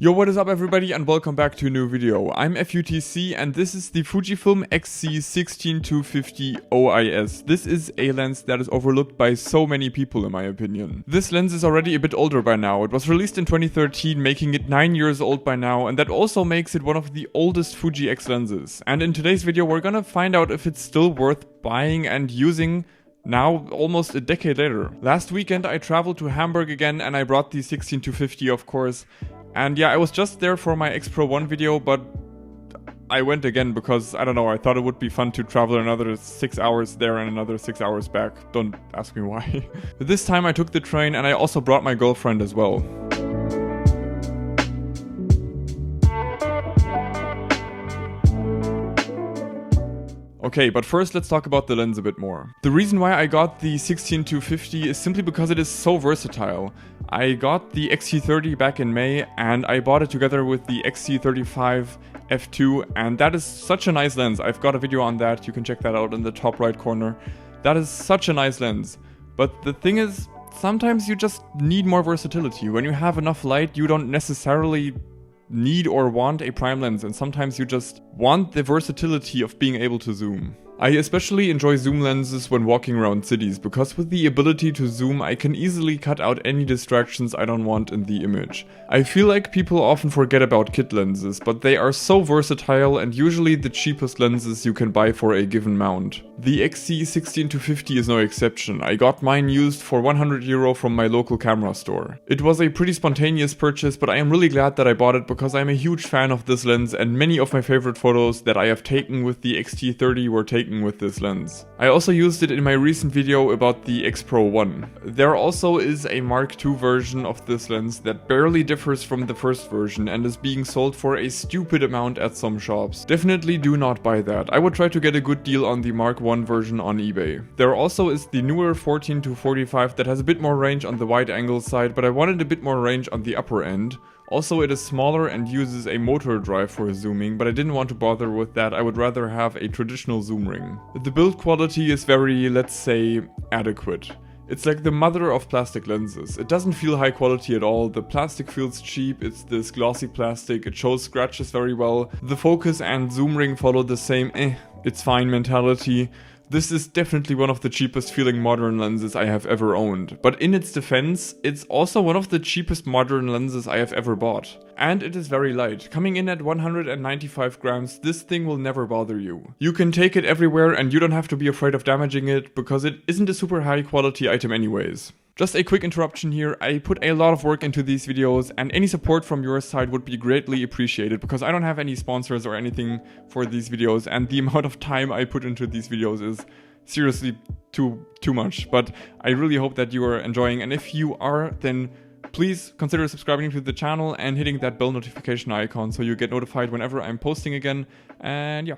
Yo, what is up everybody and welcome back to a new video. I'm FUTC and this is the Fujifilm XC 16-50 OIS. This is a lens that is overlooked by so many people in my opinion. This lens is already a bit older by now. It was released in 2013, making it 9 years old by now, and that also makes it one of the oldest Fuji X lenses. And in today's video we're gonna find out if it's still worth buying and using now, almost a decade later. Last weekend I traveled to Hamburg again and I brought the 16-50 of course. And yeah, I was just there for my X-Pro 1 video, but I went again because, I don't know, I thought it would be fun to travel another 6 hours there and another 6 hours back. Don't ask me why. This time I took the train and I also brought my girlfriend as well. Okay, but first let's talk about the lens a bit more. The reason why I got the 16-50 is simply because it is so versatile. I got the X-T30 back in May and I bought it together with the X-T35 f2, and that is such a nice lens. I've got a video on that, you can check that out in the top right corner. That is such a nice lens. But the thing is, sometimes you just need more versatility. When you have enough light, you don't necessarily need or want a prime lens, and sometimes you just want the versatility of being able to zoom. I especially enjoy zoom lenses when walking around cities, because with the ability to zoom I can easily cut out any distractions I don't want in the image. I feel like people often forget about kit lenses, but they are so versatile and usually the cheapest lenses you can buy for a given mount. The XC 16-50 is no exception. I got mine used for €100 from my local camera store. It was a pretty spontaneous purchase, but I am really glad that I bought it because I'm a huge fan of this lens and many of my favorite photos that I have taken with the X-T30 were taken with this lens. I also used it in my recent video about the X-Pro 1. There also is a Mark II version of this lens that barely differs from the first version and is being sold for a stupid amount at some shops. Definitely do not buy that. I would try to get a good deal on the Mark I version on eBay. There also is the newer 14-45 that has a bit more range on the wide angle side, but I wanted a bit more range on the upper end. Also, it is smaller and uses a motor drive for zooming, but I didn't want to bother with that. I would rather have a traditional zoom ring. The build quality is very, let's say, adequate. It's like the mother of plastic lenses. It doesn't feel high quality at all, the plastic feels cheap, it's this glossy plastic, it shows scratches very well. The focus and zoom ring follow the same it's fine mentality. This is definitely one of the cheapest feeling modern lenses I have ever owned. But in its defense, it's also one of the cheapest modern lenses I have ever bought. And it is very light. Coming in at 195 grams, this thing will never bother you. You can take it everywhere and you don't have to be afraid of damaging it, because it isn't a super high quality item anyways. Just a quick interruption here, I put a lot of work into these videos and any support from your side would be greatly appreciated, because I don't have any sponsors or anything for these videos and the amount of time I put into these videos is seriously too much. But I really hope that you are enjoying, and if you are, then please consider subscribing to the channel and hitting that bell notification icon so you get notified whenever I'm posting again. And yeah,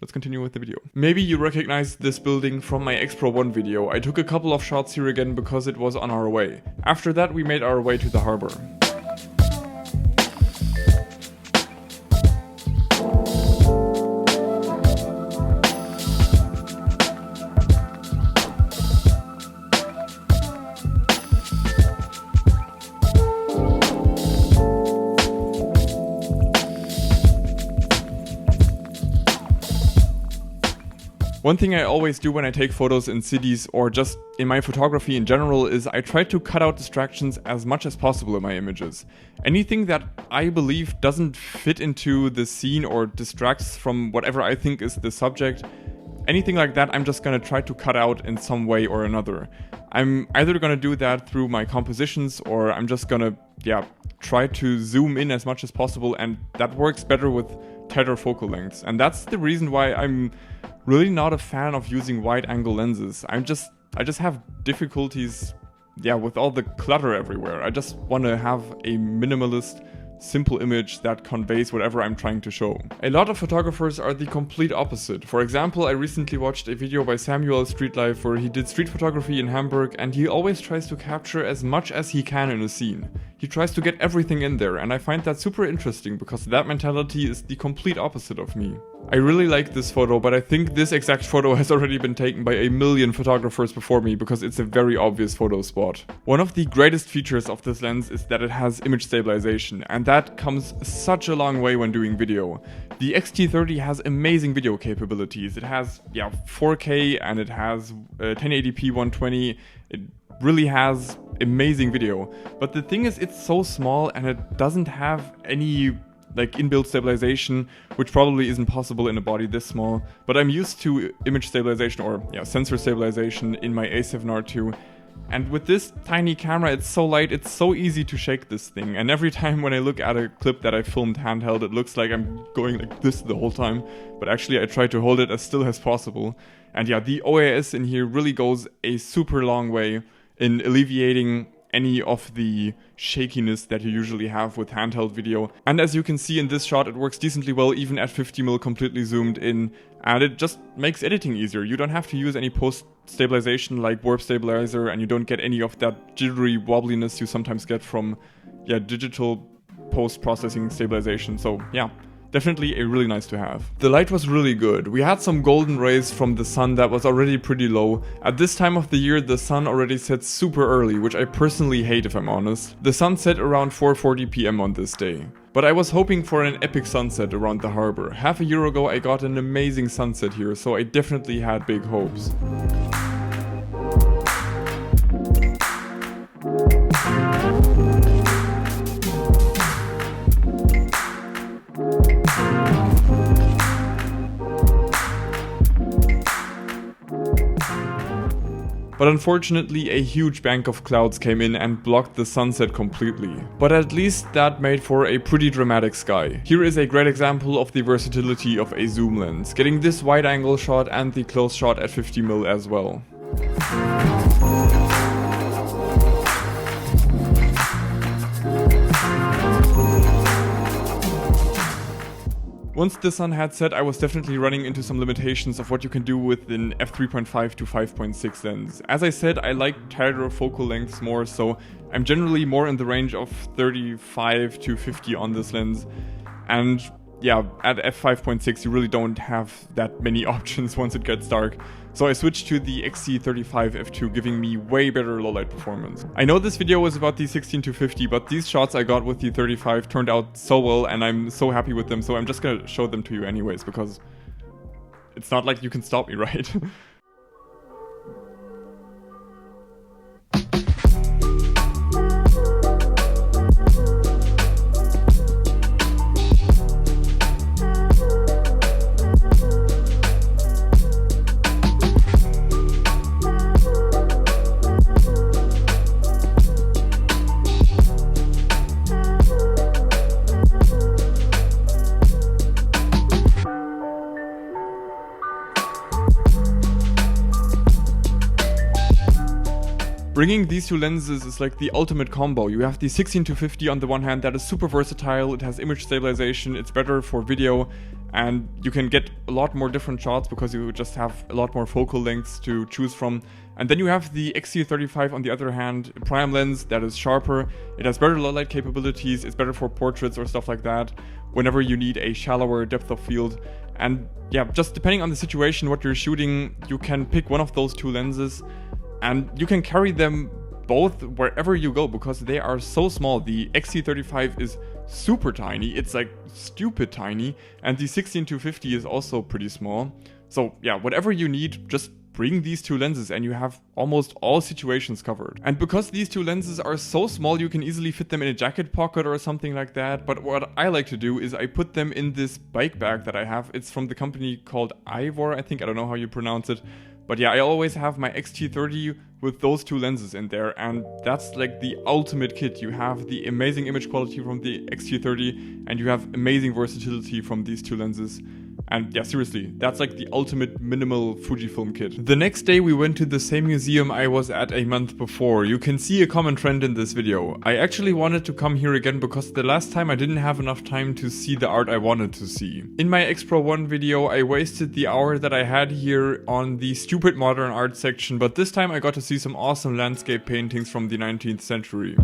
let's continue with the video. Maybe you recognize this building from my X-Pro 1 video. I took a couple of shots here again because it was on our way. After that we made our way to the harbor. One thing I always do when I take photos in cities or just in my photography in general is I try to cut out distractions as much as possible in my images. Anything that I believe doesn't fit into the scene or distracts from whatever I think is the subject, anything like that I'm just gonna try to cut out in some way or another. I'm either gonna do that through my compositions or I'm just gonna, try to zoom in as much as possible, and that works better with tighter focal lengths. And that's the reason why I'm really not a fan of using wide angle lenses. I just have difficulties, with all the clutter everywhere. I just want to have a minimalist, simple image that conveys whatever I'm trying to show. A lot of photographers are the complete opposite. For example, I recently watched a video by Samuel Streetlife where he did street photography in Hamburg, and he always tries to capture as much as he can in a scene. he tries to get everything in there, and I find that super interesting because that mentality is the complete opposite of me. I really like this photo, but I think this exact photo has already been taken by a million photographers before me because it's a very obvious photo spot. One of the greatest features of this lens is that it has image stabilization, and that comes such a long way when doing video. The X-T30 has amazing video capabilities. It has 4K and it has 1080p 120. It really has amazing video. But the thing is, it's so small and it doesn't have any like inbuilt stabilization, which probably isn't possible in a body this small. But I'm used to image stabilization or sensor stabilization in my A7R2. And with this tiny camera, it's so light, it's so easy to shake this thing. And every time when I look at a clip that I filmed handheld, it looks like I'm going like this the whole time. But actually I try to hold it as still as possible. And yeah, the OIS in here really goes a super long way in alleviating any of the shakiness that you usually have with handheld video. And as you can see in this shot, it works decently well even at 50mm completely zoomed in, and it just makes editing easier. You don't have to use any post stabilization like warp stabilizer, and you don't get any of that jittery wobbliness you sometimes get from digital post-processing stabilization. So yeah, definitely a really nice to have. The light was really good. We had some golden rays from the sun that was already pretty low. At this time of the year, the sun already sets super early, which I personally hate if I'm honest. The sun set around 4:40 PM on this day. But I was hoping for an epic sunset around the harbor. Half a year ago I got an amazing sunset here, so I definitely had big hopes. But unfortunately, a huge bank of clouds came in and blocked the sunset completely. But at least that made for a pretty dramatic sky. Here is a great example of the versatility of a zoom lens, getting this wide angle shot and the close shot at 50mm as well. Once the sun had set, I was definitely running into some limitations of what you can do with an F3.5-5.6 lens. As I said, I like tighter focal lengths more, so I'm generally more in the range of 35 to 50 on this lens. And yeah, at f5.6 you really don't have that many options once it gets dark. So I switched to the XC35 f2, giving me way better low light performance. I know this video was about the 16-50, but these shots I got with the 35 turned out so well and I'm so happy with them, so I'm just gonna show them to you anyways, because it's not like you can stop me, right? Bringing these two lenses is like the ultimate combo. You have the 16-50 on the one hand that is super versatile, it has image stabilization, it's better for video, and you can get a lot more different shots because you just have a lot more focal lengths to choose from. And then you have the XC35 on the other hand, a prime lens that is sharper, it has better low light capabilities, it's better for portraits or stuff like that, whenever you need a shallower depth of field. And yeah, just depending on the situation, what you're shooting, you can pick one of those two lenses. And you can carry them both wherever you go because they are so small. The XC35 is super tiny, it's like stupid tiny, and the 16-50 is also pretty small. So yeah, whatever you need, just bring these two lenses and you have almost all situations covered. And because these two lenses are so small, you can easily fit them in a jacket pocket or something like that. But what I like to do is I put them in this bike bag that I have. It's from the company called Ivor, I think. I don't know how you pronounce it. But yeah, I always have my X-T30 with those two lenses in there, and that's like the ultimate kit. You have the amazing image quality from the X-T30, and you have amazing versatility from these two lenses. And yeah, seriously, that's like the ultimate minimal Fujifilm kit. The next day we went to the same museum I was at a month before. You can see a common trend in this video. I actually wanted to come here again because the last time I didn't have enough time to see the art I wanted to see. In my X-Pro 1 video, I wasted the hour that I had here on the stupid modern art section, but this time I got to see some awesome landscape paintings from the 19th century.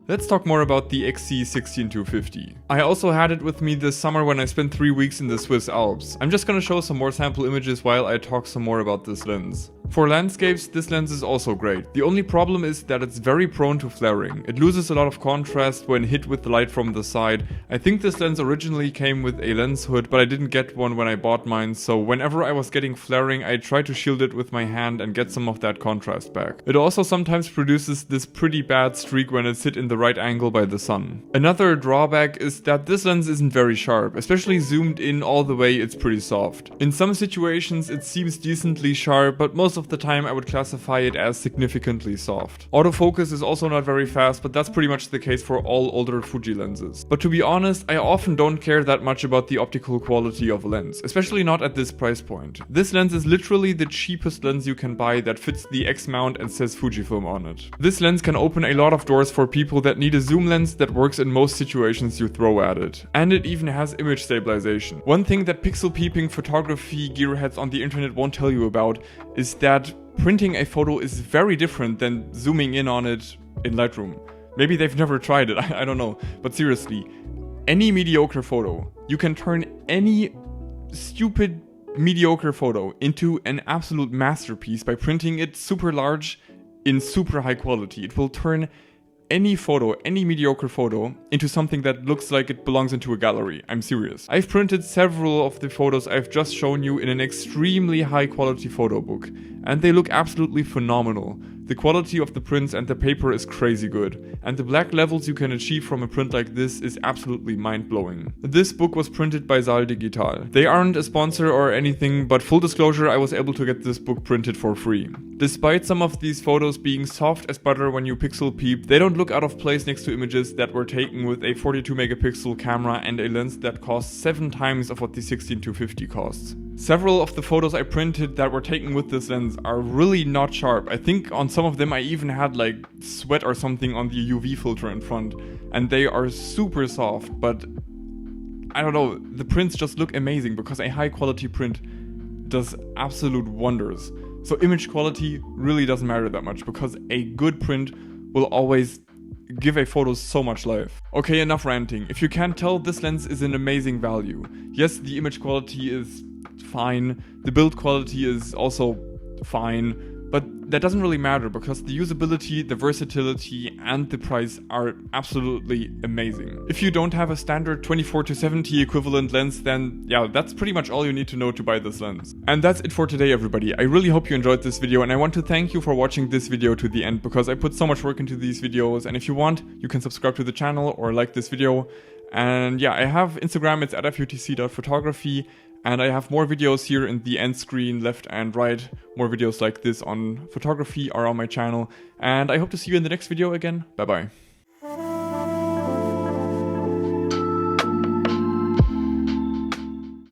Let's talk more about the XC 16250. I also had it with me this summer when I spent 3 weeks in the Swiss Alps. I'm just gonna show some more sample images while I talk some more about this lens. For landscapes, this lens is also great. The only problem is that it's very prone to flaring. It loses a lot of contrast when hit with the light from the side. I think this lens originally came with a lens hood, but I didn't get one when I bought mine, so whenever I was getting flaring, I tried to shield it with my hand and get some of that contrast back. It also sometimes produces this pretty bad streak when it's hit in the right angle by the sun. Another drawback is that this lens isn't very sharp, especially zoomed in all the way it's pretty soft. In some situations it seems decently sharp, but most of the time I would classify it as significantly soft. Autofocus is also not very fast, but that's pretty much the case for all older Fuji lenses. But to be honest, I often don't care that much about the optical quality of a lens, especially not at this price point. This lens is literally the cheapest lens you can buy that fits the X mount and says Fujifilm on it. This lens can open a lot of doors for people that need a zoom lens that works in most situations you throw at it. And it even has image stabilization. One thing that pixel peeping photography gearheads on the internet won't tell you about is that printing a photo is very different than zooming in on it in Lightroom. Maybe they've never tried it, I don't know. But seriously, any mediocre photo, you can turn any stupid mediocre photo into an absolute masterpiece by printing it super large in super high quality. It will turn any photo, any mediocre photo, into something that looks like it belongs into a gallery. I'm serious. I've printed several of the photos I've just shown you in an extremely high quality photo book, and they look absolutely phenomenal. The quality of the prints and the paper is crazy good, and the black levels you can achieve from a print like this is absolutely mind-blowing. This book was printed by Saal Digital. They aren't a sponsor or anything, but full disclosure, I was able to get this book printed for free. Despite some of these photos being soft as butter when you pixel peep, they don't look out of place next to images that were taken with a 42 megapixel camera and a lens that costs 7 times of what the 16250 costs. Several of the photos I printed that were taken with this lens are really not sharp. I think on some of them I even had like sweat or something on the UV filter in front, and they are super soft, but I don't know, the prints just look amazing because a high quality print does absolute wonders. So image quality really doesn't matter that much because a good print will always give a photo so much life. Okay, enough ranting. If you can't tell, this lens is an amazing value. Yes, the image quality is fine, the build quality is also fine, but that doesn't really matter because the usability, the versatility, and the price are absolutely amazing. If you don't have a standard 24-70 equivalent lens, then yeah, that's pretty much all you need to know to buy this lens. And that's it for today, everybody. I really hope you enjoyed this video, and I want to thank you for watching this video to the end because I put so much work into these videos, and if you want, you can subscribe to the channel or like this video. And yeah, I have Instagram, it's at FUTC.photography. And I have more videos here in the end screen, left and right. More videos like this on photography are on my channel. And I hope to see you in the next video again. Bye bye.